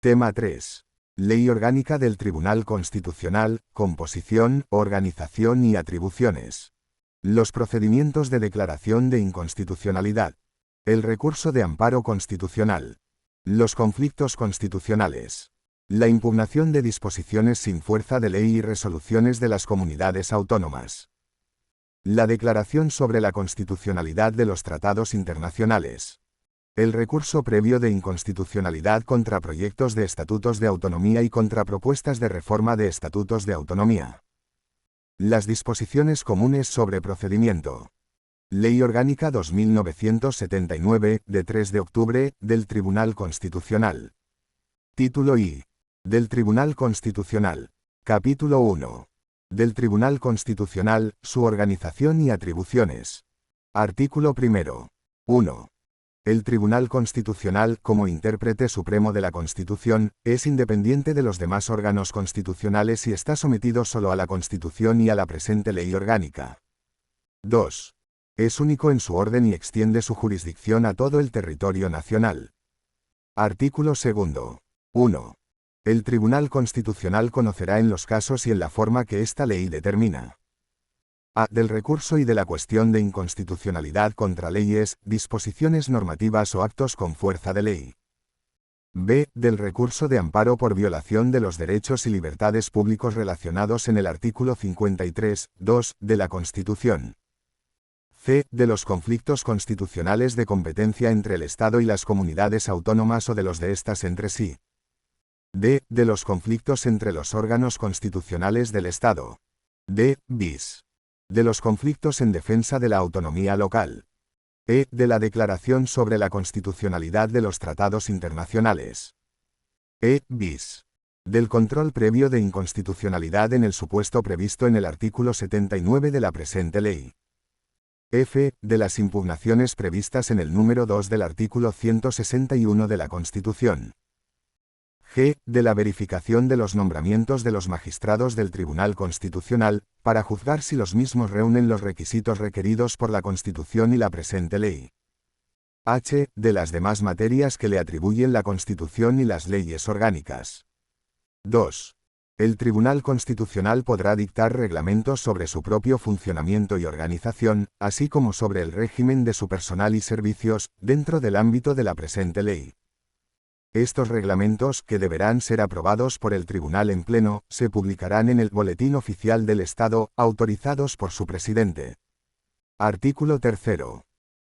Tema 3. Ley Orgánica del Tribunal Constitucional, composición, organización y atribuciones. Los procedimientos de declaración de inconstitucionalidad. El recurso de amparo constitucional. Los conflictos constitucionales. La impugnación de disposiciones sin fuerza de ley y resoluciones de las comunidades autónomas. La declaración sobre la constitucionalidad de los tratados internacionales. El recurso previo de inconstitucionalidad contra proyectos de estatutos de autonomía y contra propuestas de reforma de estatutos de autonomía. Las disposiciones comunes sobre procedimiento. Ley Orgánica 2979, de 3 de octubre, del Tribunal Constitucional. Título I. Del Tribunal Constitucional. Capítulo 1. Del Tribunal Constitucional, su organización y atribuciones. Artículo 1. 1. El Tribunal Constitucional, como intérprete supremo de la Constitución, es independiente de los demás órganos constitucionales y está sometido solo a la Constitución y a la presente Ley Orgánica. 2. Es único en su orden y extiende su jurisdicción a todo el territorio nacional. Artículo 2. 1. El Tribunal Constitucional conocerá en los casos y en la forma que esta ley determina. A. Del recurso y de la cuestión de inconstitucionalidad contra leyes, disposiciones normativas o actos con fuerza de ley. B. Del recurso de amparo por violación de los derechos y libertades públicos relacionados en el artículo 53, 2, de la Constitución. C. De los conflictos constitucionales de competencia entre el Estado y las comunidades autónomas o de los de éstas entre sí. D. De los conflictos entre los órganos constitucionales del Estado. D. Bis. De los conflictos en defensa de la autonomía local. E. De la declaración sobre la constitucionalidad de los tratados internacionales. E. Bis. Del control previo de inconstitucionalidad en el supuesto previsto en el artículo 79 de la presente ley. F. De las impugnaciones previstas en el número 2 del artículo 161 de la Constitución. G. De la verificación de los nombramientos de los magistrados del Tribunal Constitucional, para juzgar si los mismos reúnen los requisitos requeridos por la Constitución y la presente ley. H. De las demás materias que le atribuyen la Constitución y las leyes orgánicas. 2. El Tribunal Constitucional podrá dictar reglamentos sobre su propio funcionamiento y organización, así como sobre el régimen de su personal y servicios, dentro del ámbito de la presente ley. Estos reglamentos, que deberán ser aprobados por el Tribunal en pleno, se publicarán en el Boletín Oficial del Estado, autorizados por su presidente. Artículo 3.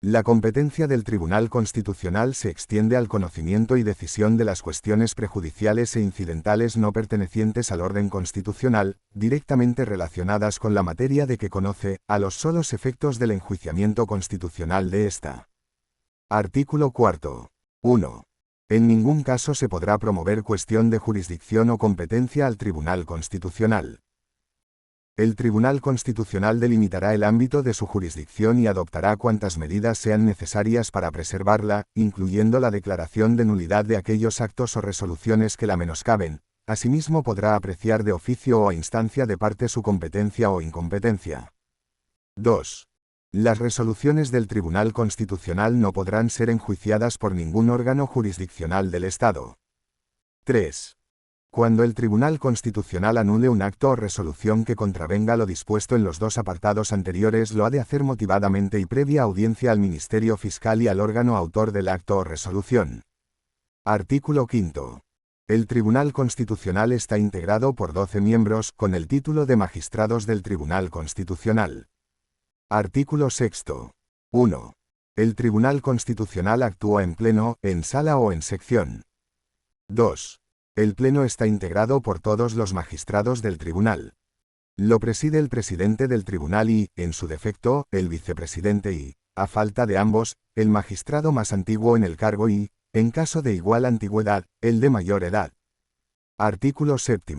La competencia del Tribunal Constitucional se extiende al conocimiento y decisión de las cuestiones prejudiciales e incidentales no pertenecientes al orden constitucional, directamente relacionadas con la materia de que conoce, a los solos efectos del enjuiciamiento constitucional de ésta. Artículo 4. 1. En ningún caso se podrá promover cuestión de jurisdicción o competencia al Tribunal Constitucional. El Tribunal Constitucional delimitará el ámbito de su jurisdicción y adoptará cuantas medidas sean necesarias para preservarla, incluyendo la declaración de nulidad de aquellos actos o resoluciones que la menoscaben. Asimismo podrá apreciar de oficio o a instancia de parte su competencia o incompetencia. 2. Las resoluciones del Tribunal Constitucional no podrán ser enjuiciadas por ningún órgano jurisdiccional del Estado. 3. Cuando el Tribunal Constitucional anule un acto o resolución que contravenga lo dispuesto en los dos apartados anteriores, lo ha de hacer motivadamente y previa audiencia al Ministerio Fiscal y al órgano autor del acto o resolución. Artículo 5. El Tribunal Constitucional está integrado por 12 miembros, con el título de magistrados del Tribunal Constitucional. Artículo 6. 1. El Tribunal Constitucional actúa en pleno, en sala o en sección. 2. El pleno está integrado por todos los magistrados del tribunal. Lo preside el presidente del tribunal y, en su defecto, el vicepresidente y, a falta de ambos, el magistrado más antiguo en el cargo y, en caso de igual antigüedad, el de mayor edad. Artículo 7.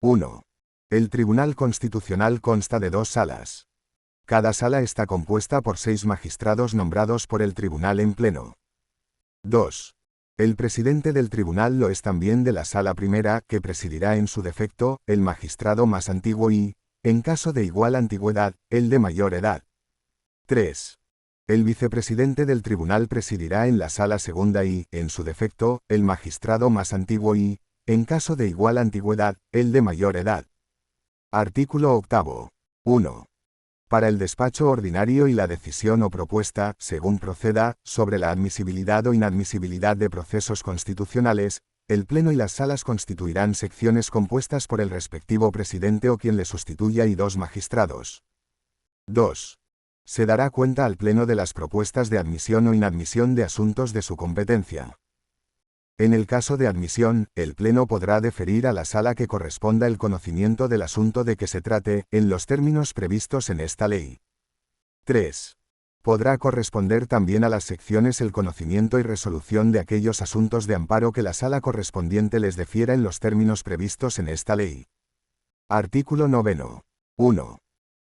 1. El Tribunal Constitucional consta de 2 salas. Cada sala está compuesta por 6 magistrados nombrados por el tribunal en pleno. 2. El presidente del tribunal lo es también de la sala primera, que presidirá en su defecto, el magistrado más antiguo y, en caso de igual antigüedad, el de mayor edad. 3. El vicepresidente del tribunal presidirá en la sala segunda y, en su defecto, el magistrado más antiguo y, en caso de igual antigüedad, el de mayor edad. Artículo 8. 1. Para el despacho ordinario y la decisión o propuesta, según proceda, sobre la admisibilidad o inadmisibilidad de procesos constitucionales, el Pleno y las salas constituirán secciones compuestas por el respectivo presidente o quien le sustituya y 2 magistrados. 2. Se dará cuenta al Pleno de las propuestas de admisión o inadmisión de asuntos de su competencia. En el caso de admisión, el Pleno podrá deferir a la sala que corresponda el conocimiento del asunto de que se trate, en los términos previstos en esta ley. 3. Podrá corresponder también a las secciones el conocimiento y resolución de aquellos asuntos de amparo que la sala correspondiente les defiera en los términos previstos en esta ley. Artículo 9. 1.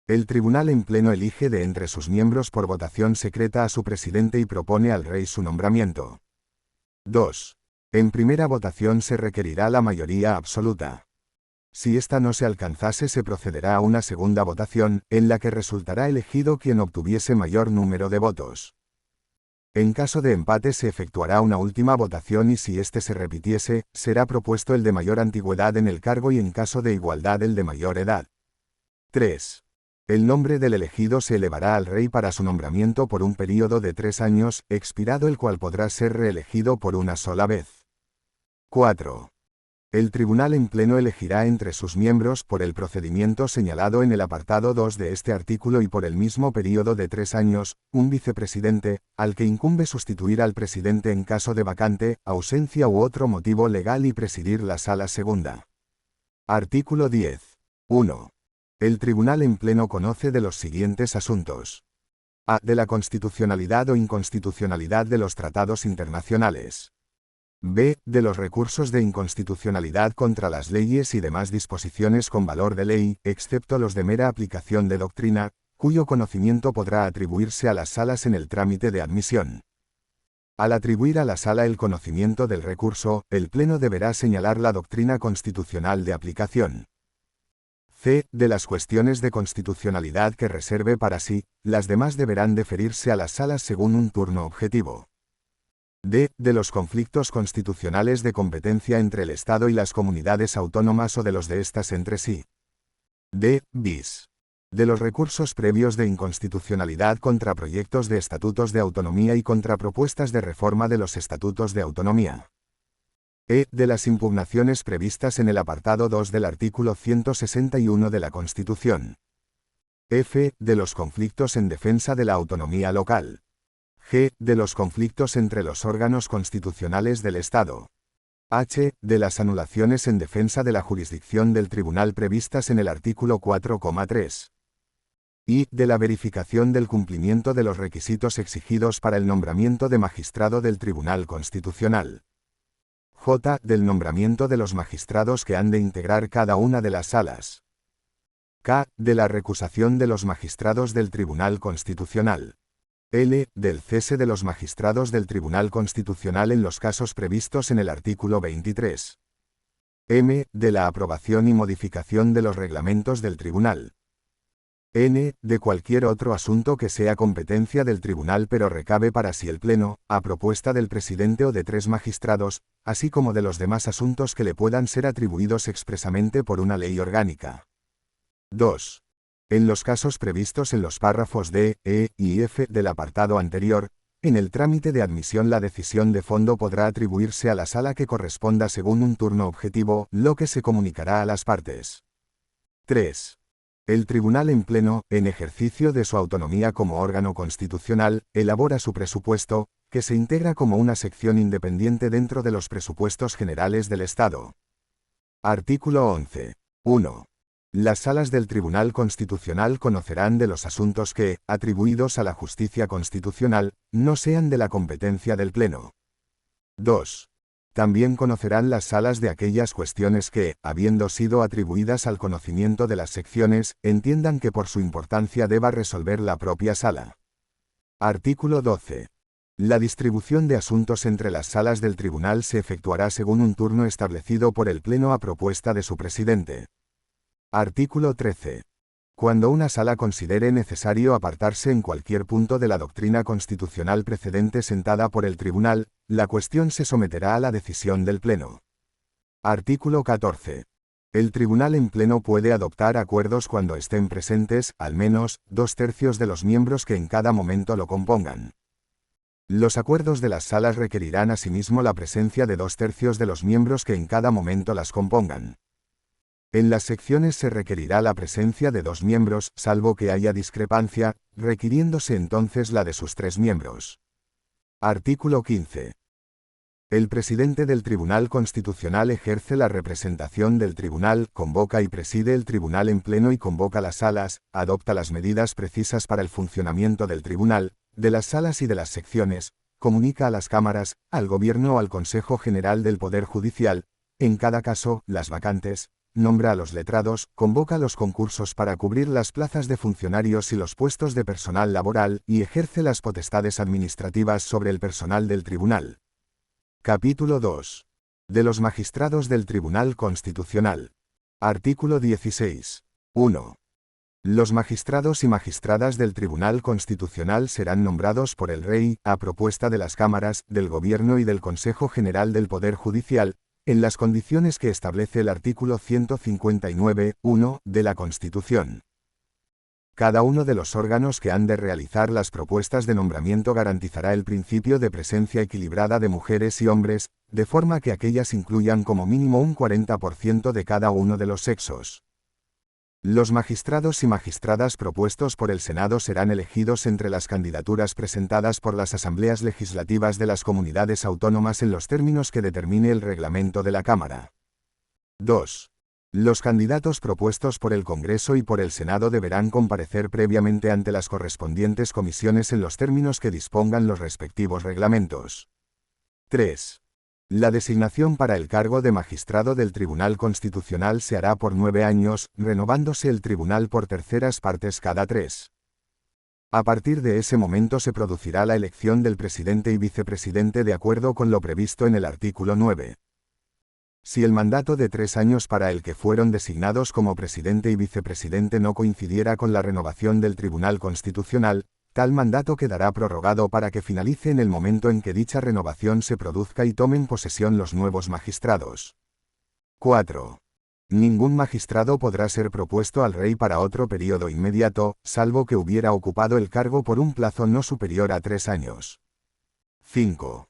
El tribunal en pleno elige de entre sus miembros por votación secreta a su presidente y propone al rey su nombramiento. 2. En primera votación se requerirá la mayoría absoluta. Si ésta no se alcanzase, se procederá a una segunda votación, en la que resultará elegido quien obtuviese mayor número de votos. En caso de empate se efectuará una última votación y si éste se repitiese, será propuesto el de mayor antigüedad en el cargo y en caso de igualdad el de mayor edad. 3. El nombre del elegido se elevará al rey para su nombramiento por un período de 3 años, expirado el cual podrá ser reelegido por una sola vez. 4. El tribunal en pleno elegirá entre sus miembros por el procedimiento señalado en el apartado 2 de este artículo y por el mismo período de 3 años, un vicepresidente, al que incumbe sustituir al presidente en caso de vacante, ausencia u otro motivo legal y presidir la sala segunda. Artículo 10. 1. El tribunal en pleno conoce de los siguientes asuntos. A. De la constitucionalidad o inconstitucionalidad de los tratados internacionales. B. De los recursos de inconstitucionalidad contra las leyes y demás disposiciones con valor de ley, excepto los de mera aplicación de doctrina, cuyo conocimiento podrá atribuirse a las salas en el trámite de admisión. Al atribuir a la sala el conocimiento del recurso, el Pleno deberá señalar la doctrina constitucional de aplicación. C. De las cuestiones de constitucionalidad que reserve para sí, las demás deberán deferirse a las salas según un turno objetivo. D. De los conflictos constitucionales de competencia entre el Estado y las comunidades autónomas o de los de éstas entre sí. D. Bis. De los recursos previos de inconstitucionalidad contra proyectos de estatutos de autonomía y contra propuestas de reforma de los estatutos de autonomía. E. De las impugnaciones previstas en el apartado 2 del artículo 161 de la Constitución. F. De los conflictos en defensa de la autonomía local. G. De los conflictos entre los órganos constitucionales del Estado. H. De las anulaciones en defensa de la jurisdicción del tribunal previstas en el artículo 4,3. I. De la verificación del cumplimiento de los requisitos exigidos para el nombramiento de magistrado del Tribunal Constitucional. J. Del nombramiento de los magistrados que han de integrar cada una de las salas. K. De la recusación de los magistrados del Tribunal Constitucional. L. Del cese de los magistrados del Tribunal Constitucional en los casos previstos en el artículo 23. M. De la aprobación y modificación de los reglamentos del Tribunal. N. De cualquier otro asunto que sea competencia del Tribunal pero recabe para sí el Pleno, a propuesta del presidente o de 3 magistrados, así como de los demás asuntos que le puedan ser atribuidos expresamente por una ley orgánica. 2. En los casos previstos en los párrafos D, E y F del apartado anterior, en el trámite de admisión la decisión de fondo podrá atribuirse a la sala que corresponda según un turno objetivo, lo que se comunicará a las partes. 3. El tribunal en pleno, en ejercicio de su autonomía como órgano constitucional, elabora su presupuesto, que se integra como una sección independiente dentro de los presupuestos generales del Estado. Artículo 11. 1. Las salas del Tribunal Constitucional conocerán de los asuntos que, atribuidos a la justicia constitucional, no sean de la competencia del Pleno. 2. También conocerán las salas de aquellas cuestiones que, habiendo sido atribuidas al conocimiento de las secciones, entiendan que por su importancia deba resolver la propia sala. Artículo 12. La distribución de asuntos entre las salas del tribunal se efectuará según un turno establecido por el Pleno a propuesta de su presidente. Artículo 13. Cuando una sala considere necesario apartarse en cualquier punto de la doctrina constitucional precedente sentada por el tribunal, la cuestión se someterá a la decisión del Pleno. Artículo 14. El tribunal en pleno puede adoptar acuerdos cuando estén presentes, al menos, 2/3 de los miembros que en cada momento lo compongan. Los acuerdos de las salas requerirán asimismo la presencia de 2/3 de los miembros que en cada momento las compongan. En las secciones se requerirá la presencia de 2 miembros, salvo que haya discrepancia, requiriéndose entonces la de sus 3 miembros. Artículo 15. El presidente del Tribunal Constitucional ejerce la representación del tribunal, convoca y preside el tribunal en pleno y convoca las salas, adopta las medidas precisas para el funcionamiento del tribunal, de las salas y de las secciones, comunica a las cámaras, al Gobierno o al Consejo General del Poder Judicial, en cada caso, las vacantes, nombra a los letrados, convoca los concursos para cubrir las plazas de funcionarios y los puestos de personal laboral, y ejerce las potestades administrativas sobre el personal del tribunal. Capítulo 2. De los magistrados del Tribunal Constitucional. Artículo 16. 1. Los magistrados y magistradas del Tribunal Constitucional serán nombrados por el Rey, a propuesta de las cámaras, del Gobierno y del Consejo General del Poder Judicial, en las condiciones que establece el artículo 159.1 de la Constitución. Cada uno de los órganos que han de realizar las propuestas de nombramiento garantizará el principio de presencia equilibrada de mujeres y hombres, de forma que aquellas incluyan como mínimo un 40% de cada uno de los sexos. Los magistrados y magistradas propuestos por el Senado serán elegidos entre las candidaturas presentadas por las asambleas legislativas de las comunidades autónomas en los términos que determine el reglamento de la Cámara. 2. Los candidatos propuestos por el Congreso y por el Senado deberán comparecer previamente ante las correspondientes comisiones en los términos que dispongan los respectivos reglamentos. 3. La designación para el cargo de magistrado del Tribunal Constitucional se hará por 9 años, renovándose el tribunal por terceras partes cada 3. A partir de ese momento se producirá la elección del presidente y vicepresidente de acuerdo con lo previsto en el artículo 9. Si el mandato de 3 años para el que fueron designados como presidente y vicepresidente no coincidiera con la renovación del Tribunal Constitucional, tal mandato quedará prorrogado para que finalice en el momento en que dicha renovación se produzca y tomen posesión los nuevos magistrados. 4. Ningún magistrado podrá ser propuesto al Rey para otro período inmediato, salvo que hubiera ocupado el cargo por un plazo no superior a 3 años. 5.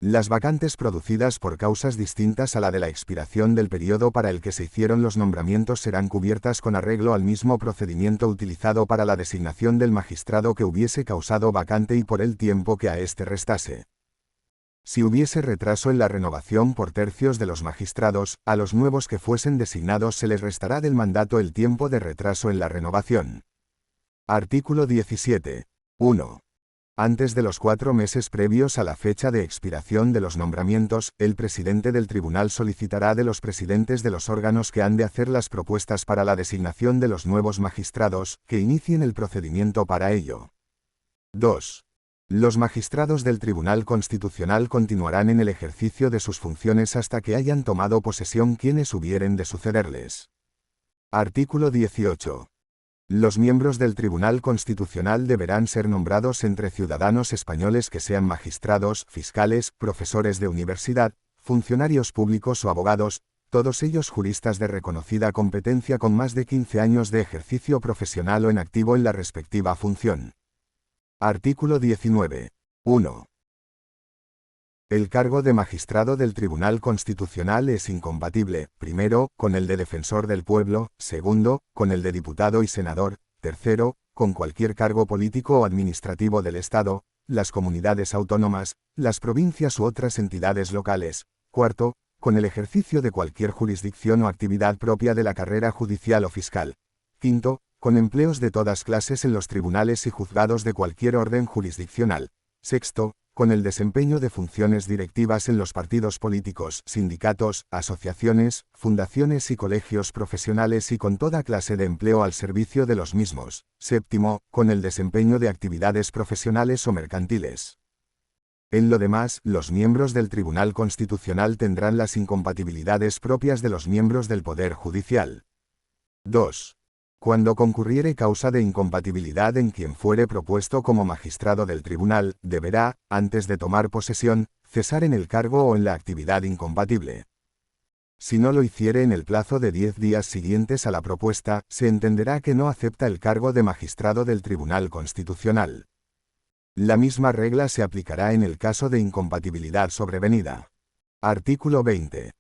Las vacantes producidas por causas distintas a la de la expiración del periodo para el que se hicieron los nombramientos serán cubiertas con arreglo al mismo procedimiento utilizado para la designación del magistrado que hubiese causado vacante y por el tiempo que a éste restase. Si hubiese retraso en la renovación por tercios de los magistrados, a los nuevos que fuesen designados se les restará del mandato el tiempo de retraso en la renovación. Artículo 17. 1. Antes de los 4 meses previos a la fecha de expiración de los nombramientos, el presidente del tribunal solicitará de los presidentes de los órganos que han de hacer las propuestas para la designación de los nuevos magistrados, que inicien el procedimiento para ello. 2. Los magistrados del Tribunal Constitucional continuarán en el ejercicio de sus funciones hasta que hayan tomado posesión quienes hubieren de sucederles. Artículo 18. Los miembros del Tribunal Constitucional deberán ser nombrados entre ciudadanos españoles que sean magistrados, fiscales, profesores de universidad, funcionarios públicos o abogados, todos ellos juristas de reconocida competencia con más de 15 años de ejercicio profesional o en activo en la respectiva función. Artículo 19. 1. El cargo de magistrado del Tribunal Constitucional es incompatible, primero, con el de defensor del pueblo, segundo, con el de diputado y senador, tercero, con cualquier cargo político o administrativo del Estado, las comunidades autónomas, las provincias u otras entidades locales, cuarto, con el ejercicio de cualquier jurisdicción o actividad propia de la carrera judicial o fiscal, quinto, con empleos de todas clases en los tribunales y juzgados de cualquier orden jurisdiccional, sexto, con el desempeño de funciones directivas en los partidos políticos, sindicatos, asociaciones, fundaciones y colegios profesionales y con toda clase de empleo al servicio de los mismos. Séptimo, con el desempeño de actividades profesionales o mercantiles. En lo demás, los miembros del Tribunal Constitucional tendrán las incompatibilidades propias de los miembros del Poder Judicial. 2. Cuando concurriere causa de incompatibilidad en quien fuere propuesto como magistrado del tribunal, deberá, antes de tomar posesión, cesar en el cargo o en la actividad incompatible. Si no lo hiciere en el plazo de 10 días siguientes a la propuesta, se entenderá que no acepta el cargo de magistrado del Tribunal Constitucional. La misma regla se aplicará en el caso de incompatibilidad sobrevenida. Artículo 20.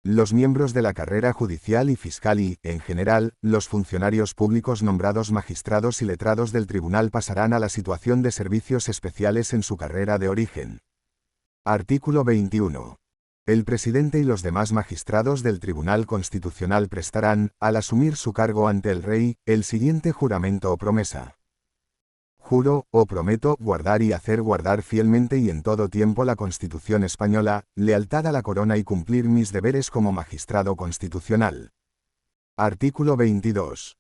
Los miembros de la carrera judicial y fiscal y, en general, los funcionarios públicos nombrados magistrados y letrados del tribunal pasarán a la situación de servicios especiales en su carrera de origen. Artículo 21. El presidente y los demás magistrados del Tribunal Constitucional prestarán, al asumir su cargo ante el Rey, el siguiente juramento o promesa. Juro, o prometo, guardar y hacer guardar fielmente y en todo tiempo la Constitución española, lealtad a la corona y cumplir mis deberes como magistrado constitucional. Artículo 22.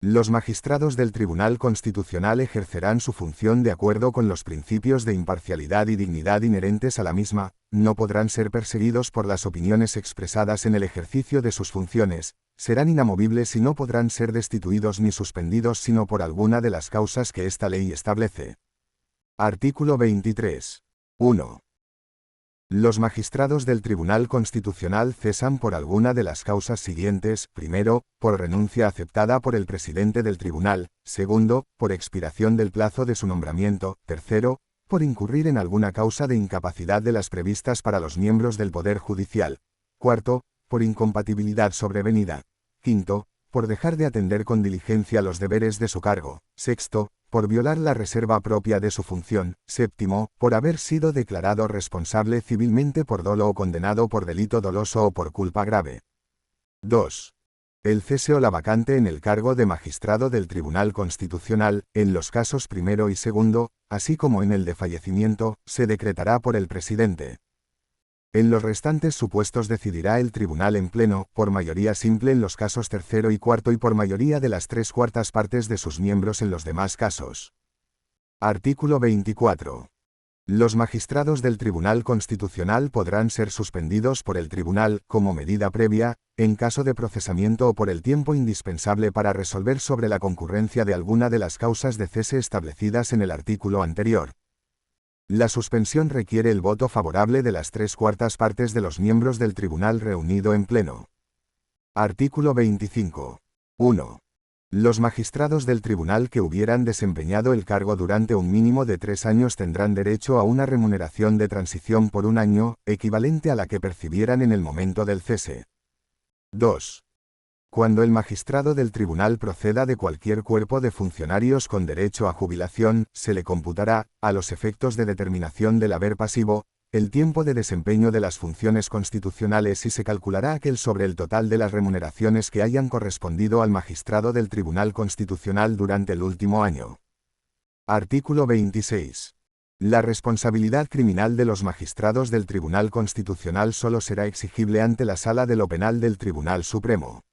Los magistrados del Tribunal Constitucional ejercerán su función de acuerdo con los principios de imparcialidad y dignidad inherentes a la misma, no podrán ser perseguidos por las opiniones expresadas en el ejercicio de sus funciones, serán inamovibles y no podrán ser destituidos ni suspendidos sino por alguna de las causas que esta ley establece. Artículo 23. 1. Los magistrados del Tribunal Constitucional cesan por alguna de las causas siguientes: primero, por renuncia aceptada por el presidente del tribunal; segundo, por expiración del plazo de su nombramiento; tercero, por incurrir en alguna causa de incapacidad de las previstas para los miembros del Poder Judicial; cuarto, por incompatibilidad sobrevenida; quinto, por dejar de atender con diligencia los deberes de su cargo; sexto, por violar la reserva propia de su función; séptimo, por haber sido declarado responsable civilmente por dolo o condenado por delito doloso o por culpa grave. 2. El cese o la vacante en el cargo de magistrado del Tribunal Constitucional, en los casos primero y segundo, así como en el de fallecimiento, se decretará por el presidente. En los restantes supuestos decidirá el tribunal en pleno, por mayoría simple en los casos tercero y cuarto y por mayoría de las 3/4 partes de sus miembros en los demás casos. Artículo 24. Los magistrados del Tribunal Constitucional podrán ser suspendidos por el tribunal, como medida previa, en caso de procesamiento o por el tiempo indispensable para resolver sobre la concurrencia de alguna de las causas de cese establecidas en el artículo anterior. La suspensión requiere el voto favorable de las 3/4 partes de los miembros del tribunal reunido en pleno. Artículo 25. 1. Los magistrados del tribunal que hubieran desempeñado el cargo durante un mínimo de 3 años tendrán derecho a una remuneración de transición por un año, equivalente a la que percibieran en el momento del cese. 2. Cuando el magistrado del tribunal proceda de cualquier cuerpo de funcionarios con derecho a jubilación, se le computará, a los efectos de determinación del haber pasivo, el tiempo de desempeño de las funciones constitucionales y se calculará aquel sobre el total de las remuneraciones que hayan correspondido al magistrado del Tribunal Constitucional durante el último año. Artículo 26. La responsabilidad criminal de los magistrados del Tribunal Constitucional solo será exigible ante la Sala de lo Penal del Tribunal Supremo.